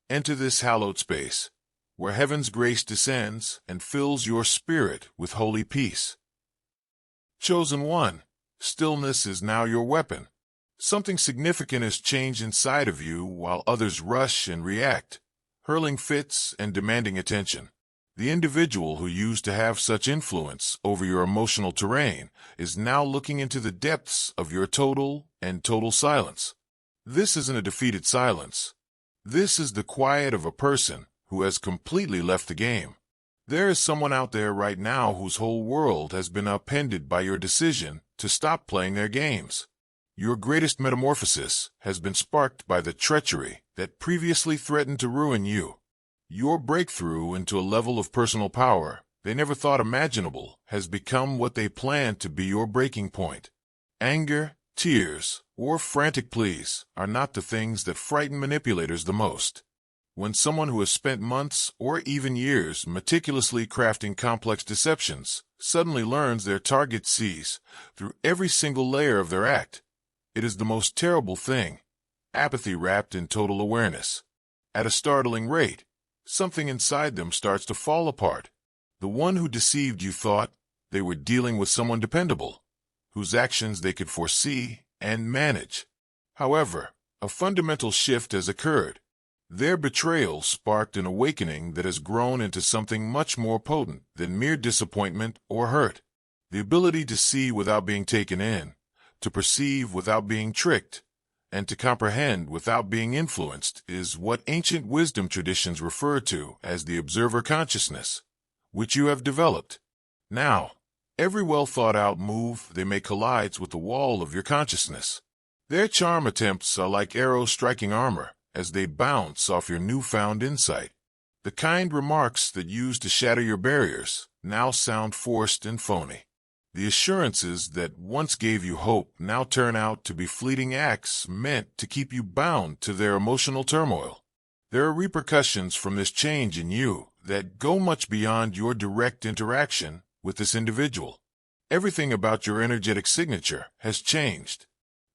Enter this hallowed space, where heaven's grace descends and fills your spirit with holy peace. Chosen one, stillness is now your weapon. Something significant has changed inside of you while others rush and react, hurling fits and demanding attention. The individual who used to have such influence over your emotional terrain is now looking into the depths of your total silence. This isn't a defeated silence. This is the quiet of a person who has completely left the game. There is someone out there right now whose whole world has been upended by your decision to stop playing their games. Your greatest metamorphosis has been sparked by the treachery that previously threatened to ruin you. Your breakthrough into a level of personal power they never thought imaginable has become what they planned to be your breaking point. Anger, tears, or frantic pleas are not the things that frighten manipulators the most. When someone who has spent months or even years meticulously crafting complex deceptions suddenly learns their target sees through every single layer of their act, it is the most terrible thing, apathy wrapped in total awareness. At a startling rate, something inside them starts to fall apart. The one who deceived you thought they were dealing with someone dependable, whose actions they could foresee and manage. However, a fundamental shift has occurred. Their betrayal sparked an awakening that has grown into something much more potent than mere disappointment or hurt. The ability to see without being taken in, to perceive without being tricked, and to comprehend without being influenced is what ancient wisdom traditions refer to as the observer consciousness, which you have developed. Now, every well-thought-out move they make collides with the wall of your consciousness. Their charm attempts are like arrows striking armor as they bounce off your newfound insight. The kind remarks that used to shatter your barriers now sound forced and phony. The assurances that once gave you hope now turn out to be fleeting acts meant to keep you bound to their emotional turmoil. There are repercussions from this change in you that go much beyond your direct interaction with this individual. Everything about your energetic signature has changed.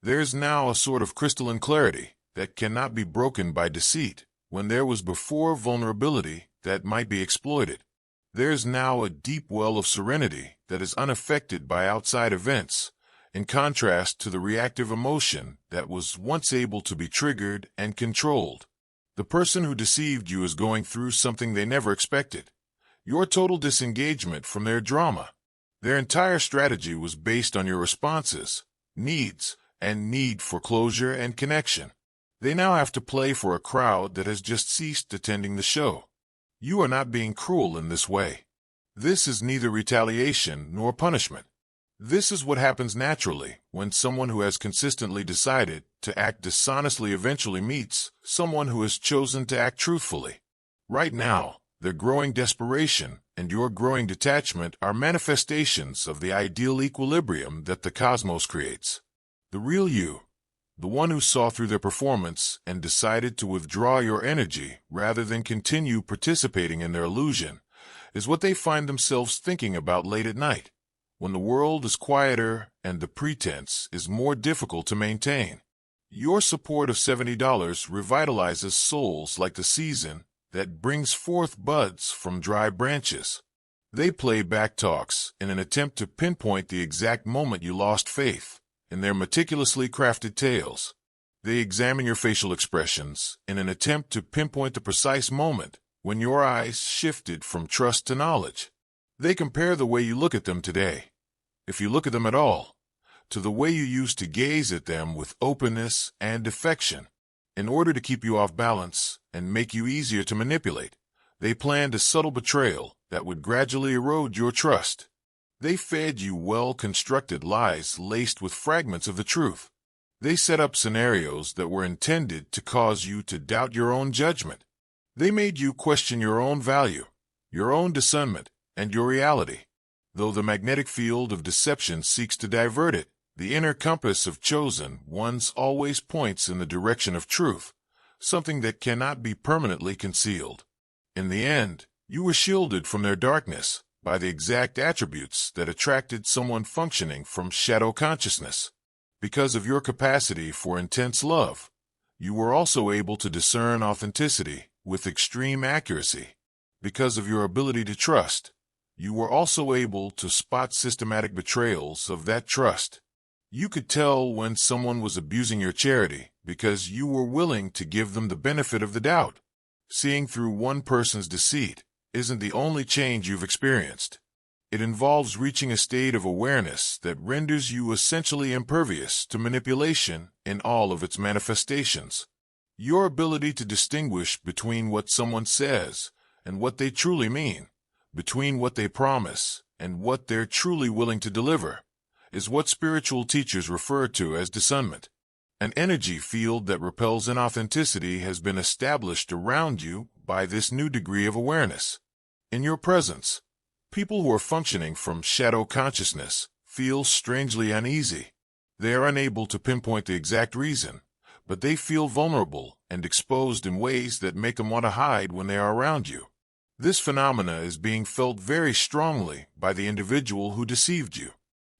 There is now a sort of crystalline clarity that cannot be broken by deceit when there was before vulnerability that might be exploited. There is now a deep well of serenity that is unaffected by outside events, in contrast to the reactive emotion that was once able to be triggered and controlled. The person who deceived you is going through something they never expected. Your total disengagement from their drama. Their entire strategy was based on your responses, needs, and need for closure and connection. They now have to play for a crowd that has just ceased attending the show. You are not being cruel in this way. This is neither retaliation nor punishment. This is what happens naturally when someone who has consistently decided to act dishonestly eventually meets someone who has chosen to act truthfully. Right now, their growing desperation and your growing detachment are manifestations of the ideal equilibrium that the cosmos creates. The real you, the one who saw through their performance and decided to withdraw your energy rather than continue participating in their illusion, is what they find themselves thinking about late at night, when the world is quieter and the pretense is more difficult to maintain. Your support of $70 revitalizes souls like the season that brings forth buds from dry branches. They play back talks in an attempt to pinpoint the exact moment you lost faith in their meticulously crafted tales. They examine your facial expressions in an attempt to pinpoint the precise moment when your eyes shifted from trust to knowledge. They compare the way you look at them today, if you look at them at all, to the way you used to gaze at them with openness and affection. In order to keep you off balance and make you easier to manipulate, they planned a subtle betrayal that would gradually erode your trust. They fed you well-constructed lies laced with fragments of the truth. They set up scenarios that were intended to cause you to doubt your own judgment. They made you question your own value, your own discernment, and your reality. Though the magnetic field of deception seeks to divert it, the inner compass of chosen ones always points in the direction of truth, something that cannot be permanently concealed. In the end, you were shielded from their darkness by the exact attributes that attracted someone functioning from shadow consciousness. Because of your capacity for intense love, you were also able to discern authenticity with extreme accuracy. Because of your ability to trust, you were also able to spot systematic betrayals of that trust. You could tell when someone was abusing your charity because you were willing to give them the benefit of the doubt. Seeing through one person's deceit isn't the only change you've experienced. It involves reaching a state of awareness that renders you essentially impervious to manipulation in all of its manifestations. Your ability to distinguish between what someone says and what they truly mean, between what they promise and what they're truly willing to deliver, is what spiritual teachers refer to as discernment. An energy field that repels inauthenticity has been established around you by this new degree of awareness. In your presence, people who are functioning from shadow consciousness feel strangely uneasy. They are unable to pinpoint the exact reason, but they feel vulnerable and exposed in ways that make them want to hide when they are around you. This phenomena is being felt very strongly by the individual who deceived you.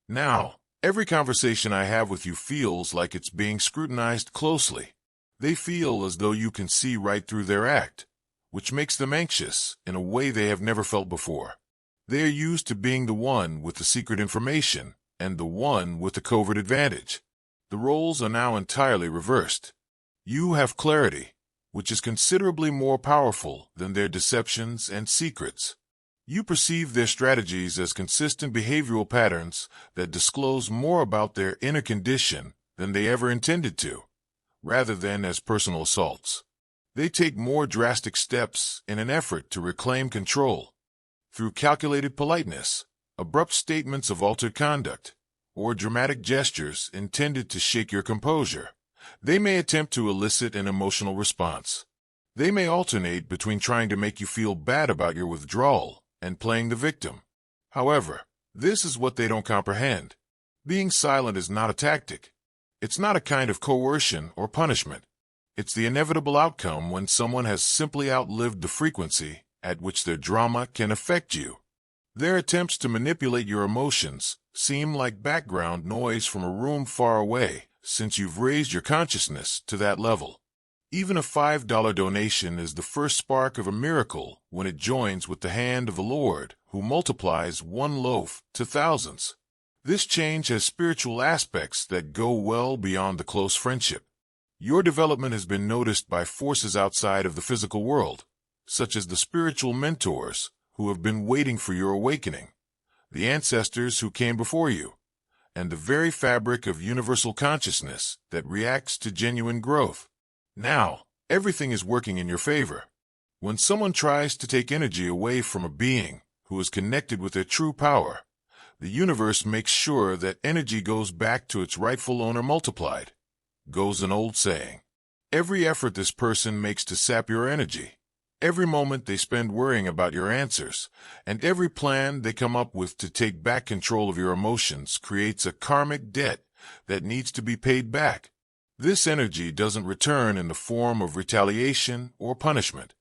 Now, every conversation I have with you feels like it's being scrutinized closely. They feel as though you can see right through their act, which makes them anxious in a way they have never felt before. They are used to being the one with the secret information and the one with the covert advantage. The roles are now entirely reversed. You have clarity, which is considerably more powerful than their deceptions and secrets. You perceive their strategies as consistent behavioral patterns that disclose more about their inner condition than they ever intended to, rather than as personal assaults. They take more drastic steps in an effort to reclaim control. Through calculated politeness, abrupt statements of altered conduct, or dramatic gestures intended to shake your composure, they may attempt to elicit an emotional response. They may alternate between trying to make you feel bad about your withdrawal and playing the victim. However, this is what they don't comprehend. Being silent is not a tactic. It's not a kind of coercion or punishment. It's the inevitable outcome when someone has simply outlived the frequency at which their drama can affect you. Their attempts to manipulate your emotions seem like background noise from a room far away since you've raised your consciousness to that level. Even a $5 donation is the first spark of a miracle when it joins with the hand of the Lord, who multiplies one loaf to thousands. This change has spiritual aspects that go well beyond the close friendship. Your development has been noticed by forces outside of the physical world, such as the spiritual mentors who have been waiting for your awakening, the ancestors who came before you, and the very fabric of universal consciousness that reacts to genuine growth. Now, everything is working in your favor. When someone tries to take energy away from a being who is connected with their true power, the universe makes sure that energy goes back to its rightful owner multiplied. Goes an old saying. Every effort this person makes to sap your energy, every moment they spend worrying about your answers, and every plan they come up with to take back control of your emotions creates a karmic debt that needs to be paid back. This energy doesn't return in the form of retaliation or punishment.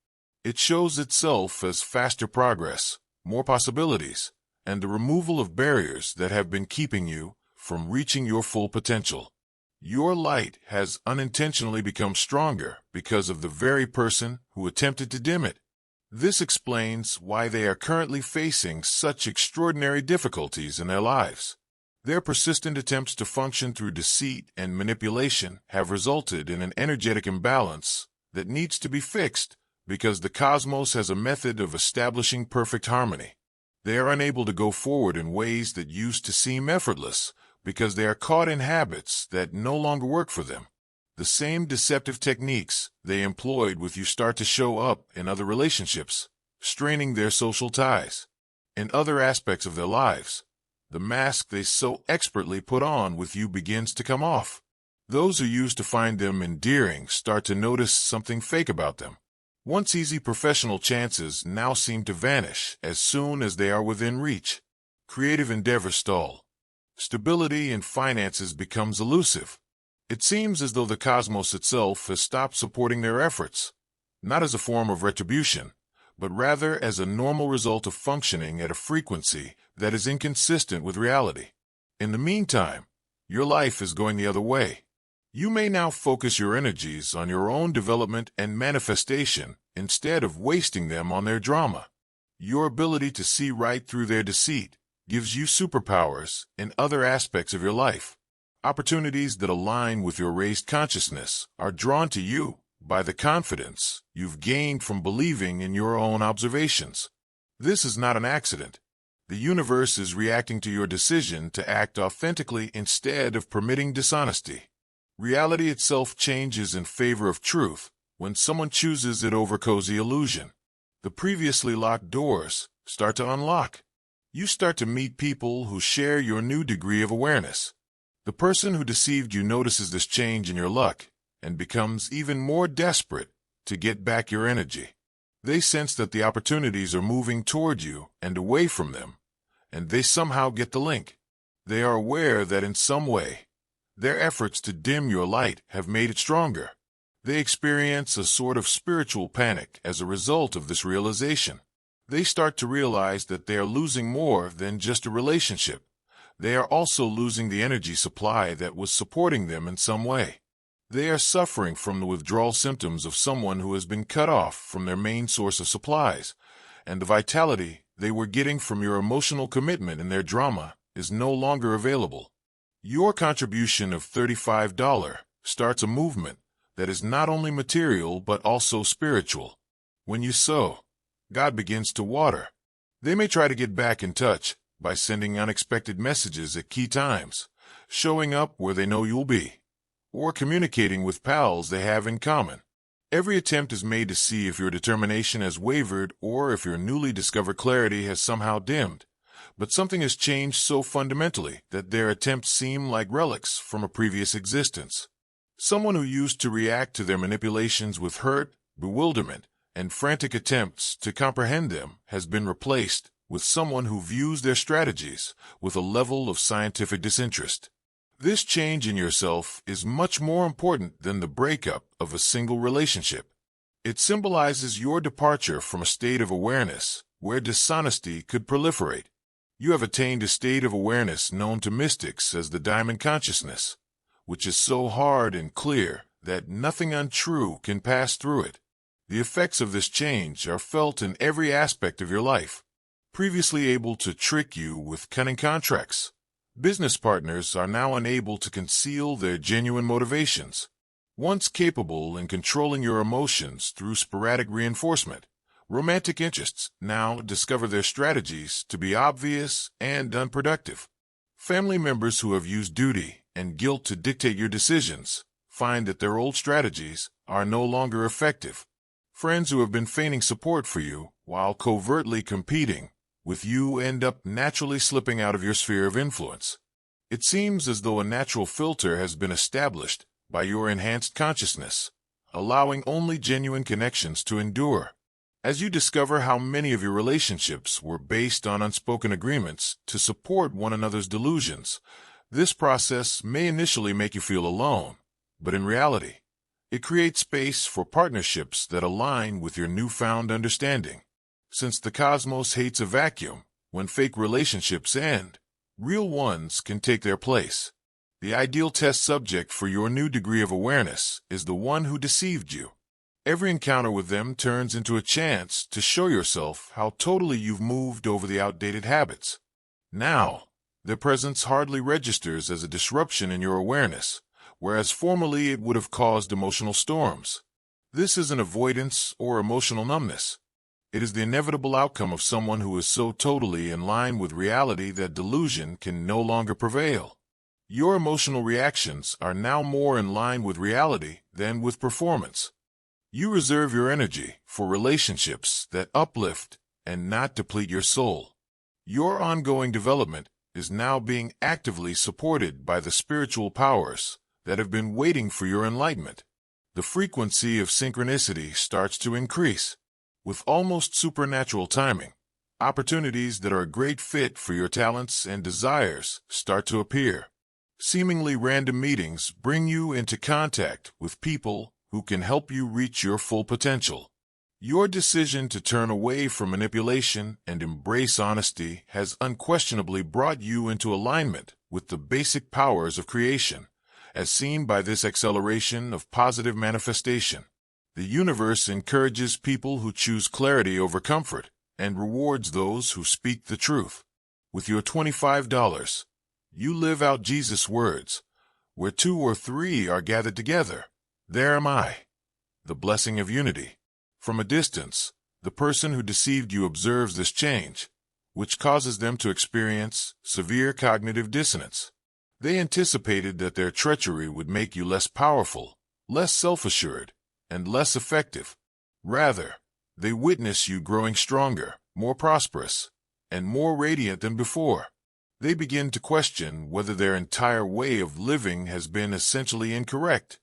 It shows itself as faster progress, more possibilities, and the removal of barriers that have been keeping you from reaching your full potential. Your light has unintentionally become stronger because of the very person who attempted to dim it. This explains why they are currently facing such extraordinary difficulties in their lives. Their persistent attempts to function through deceit and manipulation have resulted in an energetic imbalance that needs to be fixed because the cosmos has a method of establishing perfect harmony. They are unable to go forward in ways that used to seem effortless because they are caught in habits that no longer work for them. The same deceptive techniques they employed with you start to show up in other relationships, straining their social ties. In other aspects of their lives, the mask they so expertly put on with you begins to come off. Those who used to find them endearing start to notice something fake about them. Once easy professional chances now seem to vanish as soon as they are within reach. Creative endeavors stall. Stability in finances becomes elusive. It seems as though the cosmos itself has stopped supporting their efforts, not as a form of retribution, but rather as a normal result of functioning at a frequency that is inconsistent with reality. In the meantime, your life is going the other way. You may now focus your energies on your own development and manifestation instead of wasting them on their drama. Your ability to see right through their deceit gives you superpowers in other aspects of your life. Opportunities that align with your raised consciousness are drawn to you by the confidence you've gained from believing in your own observations. This is not an accident. The universe is reacting to your decision to act authentically instead of permitting dishonesty. Reality itself changes in favor of truth when someone chooses it over cozy illusion. The previously locked doors start to unlock. You start to meet people who share your new degree of awareness. The person who deceived you notices this change in your luck and becomes even more desperate to get back your energy. They sense that the opportunities are moving toward you and away from them, and they somehow get the link. They are aware that in some way, their efforts to dim your light have made it stronger. They experience a sort of spiritual panic as a result of this realization. They start to realize that they are losing more than just a relationship. They are also losing the energy supply that was supporting them in some way. They are suffering from the withdrawal symptoms of someone who has been cut off from their main source of supplies, and the vitality they were getting from your emotional commitment in their drama is no longer available. Your contribution of $35 starts a movement that is not only material but also spiritual. When you sow, God begins to water. They may try to get back in touch by sending unexpected messages at key times, showing up where they know you'll be, or communicating with pals they have in common. Every attempt is made to see if your determination has wavered or if your newly discovered clarity has somehow dimmed, but something has changed so fundamentally that their attempts seem like relics from a previous existence. Someone who used to react to their manipulations with hurt, bewilderment, and frantic attempts to comprehend them has been replaced with someone who views their strategies with a level of scientific disinterest. This change in yourself is much more important than the breakup of a single relationship. It symbolizes your departure from a state of awareness where dishonesty could proliferate. You have attained a state of awareness known to mystics as the diamond consciousness, which is so hard and clear that nothing untrue can pass through it. The effects of this change are felt in every aspect of your life. Previously able to trick you with cunning contracts, business partners are now unable to conceal their genuine motivations. Once capable in controlling your emotions through sporadic reinforcement, romantic interests now discover their strategies to be obvious and unproductive. Family members who have used duty and guilt to dictate your decisions find that their old strategies are no longer effective. Friends who have been feigning support for you while covertly competing with you end up naturally slipping out of your sphere of influence. It seems as though a natural filter has been established by your enhanced consciousness, allowing only genuine connections to endure. As you discover how many of your relationships were based on unspoken agreements to support one another's delusions, this process may initially make you feel alone, but in reality, it creates space for partnerships that align with your newfound understanding. Since the cosmos hates a vacuum, when fake relationships end, real ones can take their place. The ideal test subject for your new degree of awareness is the one who deceived you. Every encounter with them turns into a chance to show yourself how totally you've moved over the outdated habits. Now, their presence hardly registers as a disruption in your awareness, whereas formerly it would have caused emotional storms. This isn't avoidance or emotional numbness. It is the inevitable outcome of someone who is so totally in line with reality that delusion can no longer prevail. Your emotional reactions are now more in line with reality than with performance. You reserve your energy for relationships that uplift and not deplete your soul. Your ongoing development is now being actively supported by the spiritual powers that have been waiting for your enlightenment. The frequency of synchronicity starts to increase. With almost supernatural timing, opportunities that are a great fit for your talents and desires start to appear. Seemingly random meetings bring you into contact with people who can help you reach your full potential. Your decision to turn away from manipulation and embrace honesty has unquestionably brought you into alignment with the basic powers of creation, as seen by this acceleration of positive manifestation. The universe encourages people who choose clarity over comfort and rewards those who speak the truth. With your $25, you live out Jesus' words, "Where two or three are gathered together, there am I." The blessing of unity. From a distance, the person who deceived you observes this change, which causes them to experience severe cognitive dissonance. They anticipated that their treachery would make you less powerful, less self-assured, and less effective. Rather, they witness you growing stronger, more prosperous, and more radiant than before. They begin to question whether their entire way of living has been essentially incorrect.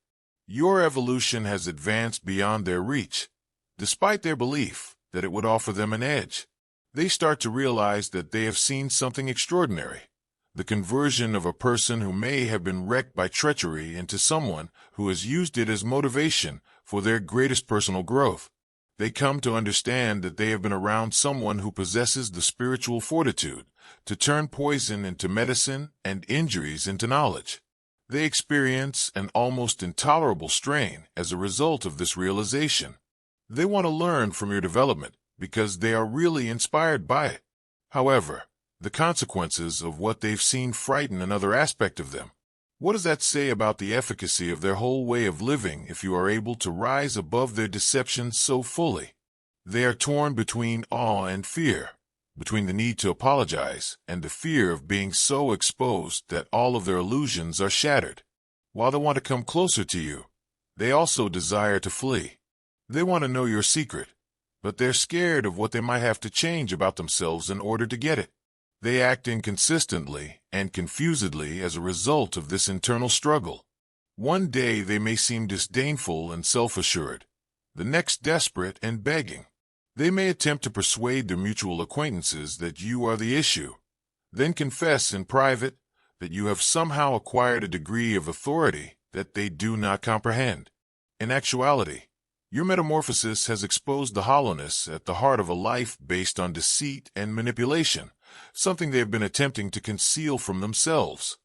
Your evolution has advanced beyond their reach, despite their belief that it would offer them an edge. They start to realize that they have seen something extraordinary, the conversion of a person who may have been wrecked by treachery into someone who has used it as motivation for their greatest personal growth. They come to understand that they have been around someone who possesses the spiritual fortitude to turn poison into medicine and injuries into knowledge. They experience an almost intolerable strain as a result of this realization. They want to learn from your development because they are really inspired by it. However, the consequences of what they've seen frighten another aspect of them. What does that say about the efficacy of their whole way of living if you are able to rise above their deception so fully? They are torn between awe and fear, between the need to apologize and the fear of being so exposed that all of their illusions are shattered. While they want to come closer to you, they also desire to flee. They want to know your secret, but they're scared of what they might have to change about themselves in order to get it. They act inconsistently and confusedly as a result of this internal struggle. One day they may seem disdainful and self-assured, the next desperate and begging. They may attempt to persuade their mutual acquaintances that you are the issue, then confess in private that you have somehow acquired a degree of authority that they do not comprehend. In actuality, your metamorphosis has exposed the hollowness at the heart of a life based on deceit and manipulation, something they have been attempting to conceal from themselves.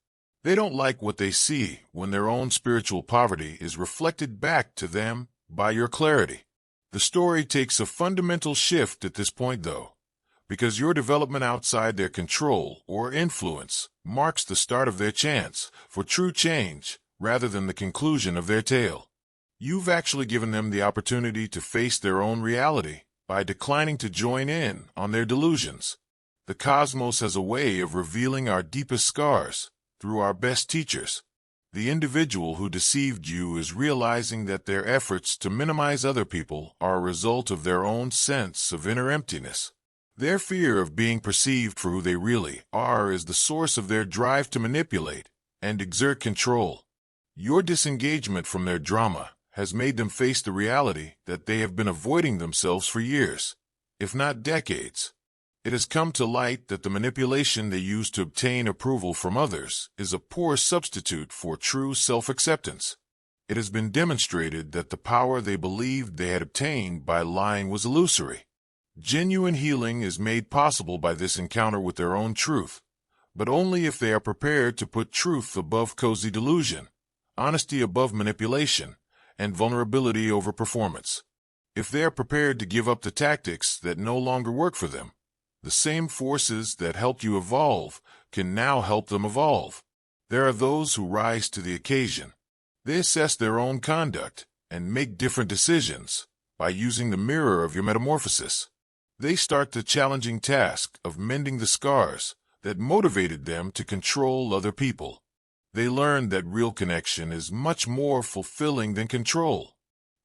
They don't like what they see when their own spiritual poverty is reflected back to them by your clarity. The story takes a fundamental shift at this point, though, because your development outside their control or influence marks the start of their chance for true change rather than the conclusion of their tale. You've actually given them the opportunity to face their own reality by declining to join in on their delusions. The cosmos has a way of revealing our deepest scars through our best teachers. The individual who deceived you is realizing that their efforts to minimize other people are a result of their own sense of inner emptiness. Their fear of being perceived for who they really are is the source of their drive to manipulate and exert control. Your disengagement from their drama has made them face the reality that they have been avoiding themselves for years, if not decades. It has come to light that the manipulation they use to obtain approval from others is a poor substitute for true self-acceptance. It has been demonstrated that the power they believed they had obtained by lying was illusory. Genuine healing is made possible by this encounter with their own truth, but only if they are prepared to put truth above cozy delusion, honesty above manipulation, and vulnerability over performance. If they are prepared to give up the tactics that no longer work for them, the same forces that helped you evolve can now help them evolve. There are those who rise to the occasion. They assess their own conduct and make different decisions by using the mirror of your metamorphosis. They start the challenging task of mending the scars that motivated them to control other people. They learn that real connection is much more fulfilling than control.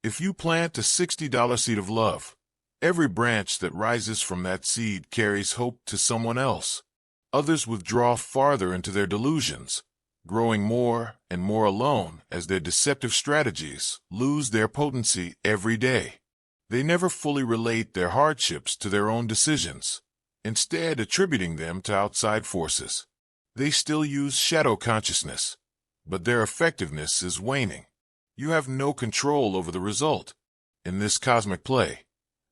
If you plant a $60 seed of love, every branch that rises from that seed carries hope to someone else. Others withdraw farther into their delusions, growing more and more alone as their deceptive strategies lose their potency every day. They never fully relate their hardships to their own decisions, instead attributing them to outside forces. They still use shadow consciousness, but their effectiveness is waning. You have no control over the result. In this cosmic play,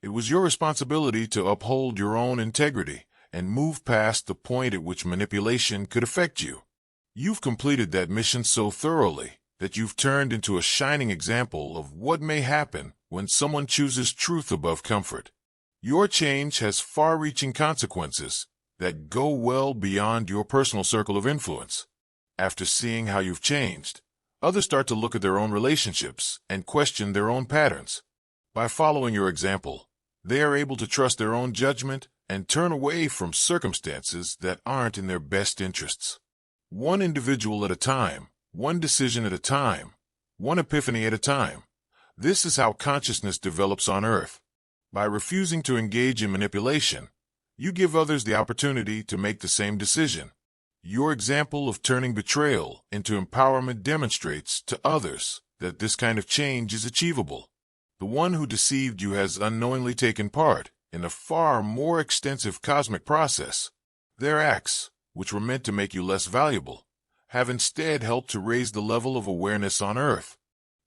it was your responsibility to uphold your own integrity and move past the point at which manipulation could affect you. You've completed that mission so thoroughly that you've turned into a shining example of what may happen when someone chooses truth above comfort. Your change has far-reaching consequences that go well beyond your personal circle of influence. After seeing how you've changed, others start to look at their own relationships and question their own patterns. By following your example, they are able to trust their own judgment and turn away from circumstances that aren't in their best interests. One individual at a time, one decision at a time, one epiphany at a time. This is how consciousness develops on Earth. By refusing to engage in manipulation, you give others the opportunity to make the same decision. Your example of turning betrayal into empowerment demonstrates to others that this kind of change is achievable. The one who deceived you has unknowingly taken part in a far more extensive cosmic process. Their acts, which were meant to make you less valuable, have instead helped to raise the level of awareness on Earth.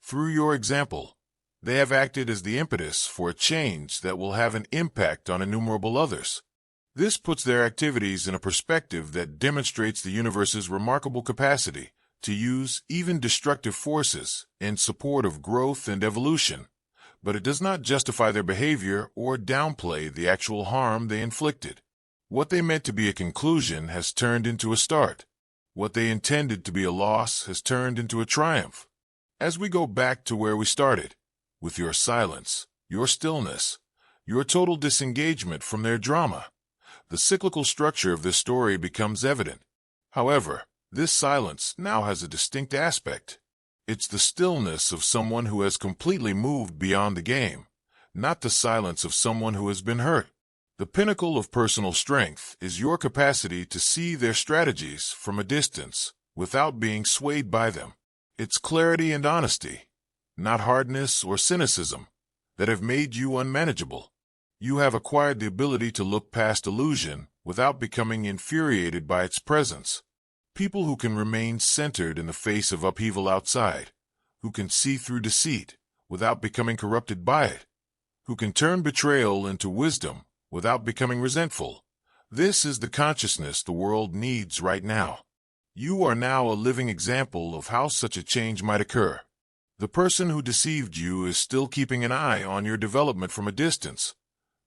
Through your example, they have acted as the impetus for a change that will have an impact on innumerable others. This puts their activities in a perspective that demonstrates the universe's remarkable capacity to use even destructive forces in support of growth and evolution, but it does not justify their behavior or downplay the actual harm they inflicted. What they meant to be a conclusion has turned into a start. What they intended to be a loss has turned into a triumph. As we go back to where we started, with your silence, your stillness, your total disengagement from their drama, the cyclical structure of this story becomes evident. However, this silence now has a distinct aspect. It's the stillness of someone who has completely moved beyond the game, not the silence of someone who has been hurt. The pinnacle of personal strength is your capacity to see their strategies from a distance without being swayed by them. It's clarity and honesty, not hardness or cynicism, that have made you unmanageable. You have acquired the ability to look past illusion without becoming infuriated by its presence. People who can remain centered in the face of upheaval outside, who can see through deceit without becoming corrupted by it, who can turn betrayal into wisdom without becoming resentful. This is the consciousness the world needs right now. You are now a living example of how such a change might occur. The person who deceived you is still keeping an eye on your development from a distance,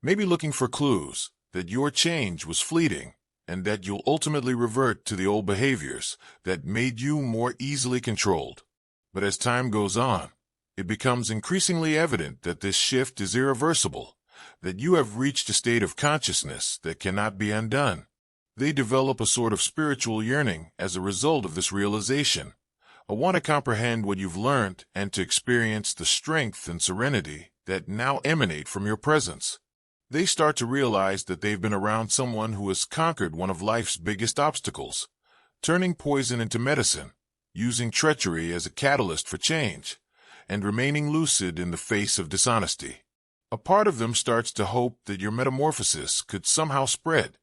maybe looking for clues that your change was fleeting and that you'll ultimately revert to the old behaviors that made you more easily controlled. But as time goes on, it becomes increasingly evident that this shift is irreversible, that you have reached a state of consciousness that cannot be undone. They develop a sort of spiritual yearning as a result of this realization, a want to comprehend what you've learned and to experience the strength and serenity that now emanate from your presence. They start to realize that they've been around someone who has conquered one of life's biggest obstacles, turning poison into medicine, using treachery as a catalyst for change, and remaining lucid in the face of dishonesty. A part of them starts to hope that your metamorphosis could somehow spread,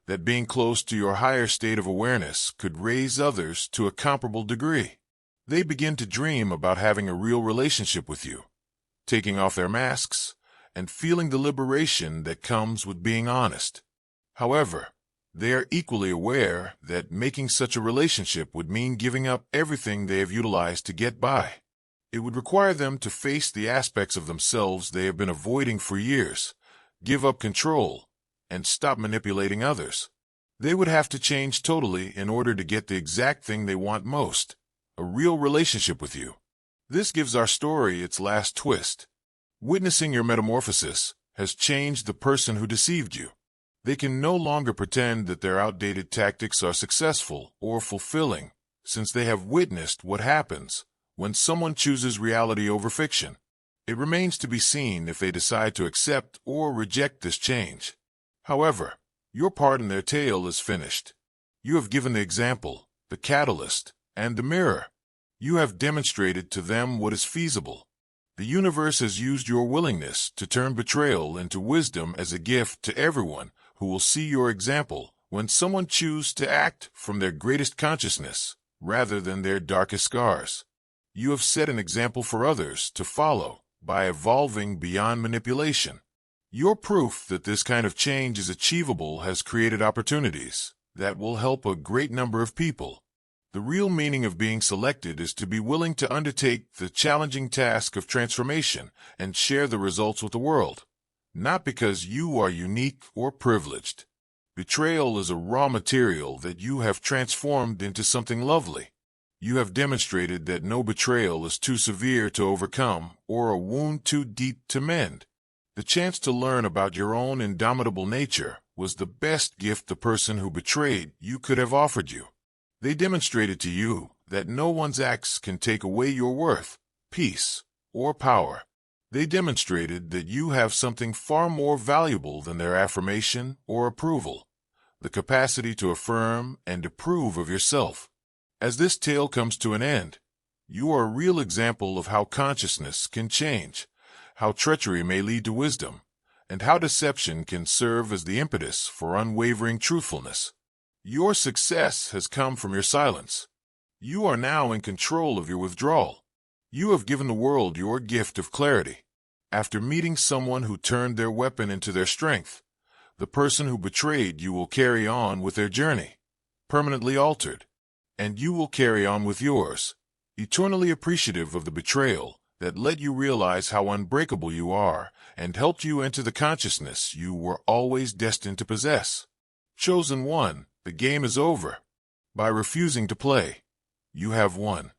that being close to your higher state of awareness could raise others to a comparable degree. They begin to dream about having a real relationship with you, taking off their masks, and feeling the liberation that comes with being honest. However, they are equally aware that making such a relationship would mean giving up everything they have utilized to get by. It would require them to face the aspects of themselves they have been avoiding for years, give up control, and stop manipulating others. They would have to change totally in order to get the exact thing they want most, a real relationship with you. This gives our story its last twist. Witnessing your metamorphosis has changed the person who deceived you. They can no longer pretend that their outdated tactics are successful or fulfilling, since they have witnessed what happens when someone chooses reality over fiction. It remains to be seen if they decide to accept or reject this change. However, your part in their tale is finished. You have given the example, the catalyst, and the mirror. You have demonstrated to them what is feasible. The universe has used your willingness to turn betrayal into wisdom as a gift to everyone who will see your example when someone chooses to act from their greatest consciousness rather than their darkest scars. You have set an example for others to follow by evolving beyond manipulation. Your proof that this kind of change is achievable has created opportunities that will help a great number of people. The real meaning of being selected is to be willing to undertake the challenging task of transformation and share the results with the world, not because you are unique or privileged. Betrayal is a raw material that you have transformed into something lovely. You have demonstrated that no betrayal is too severe to overcome or a wound too deep to mend. The chance to learn about your own indomitable nature was the best gift the person who betrayed you could have offered you. They demonstrated to you that no one's acts can take away your worth, peace, or power. They demonstrated that you have something far more valuable than their affirmation or approval, the capacity to affirm and approve of yourself. As this tale comes to an end, you are a real example of how consciousness can change, how treachery may lead to wisdom, and how deception can serve as the impetus for unwavering truthfulness. Your success has come from your silence. You are now in control of your withdrawal. You have given the world your gift of clarity. After meeting someone who turned their weapon into their strength, the person who betrayed you will carry on with their journey, permanently altered, and you will carry on with yours, eternally appreciative of the betrayal that let you realize how unbreakable you are and helped you enter the consciousness you were always destined to possess. Chosen one, the game is over. By refusing to play, you have won.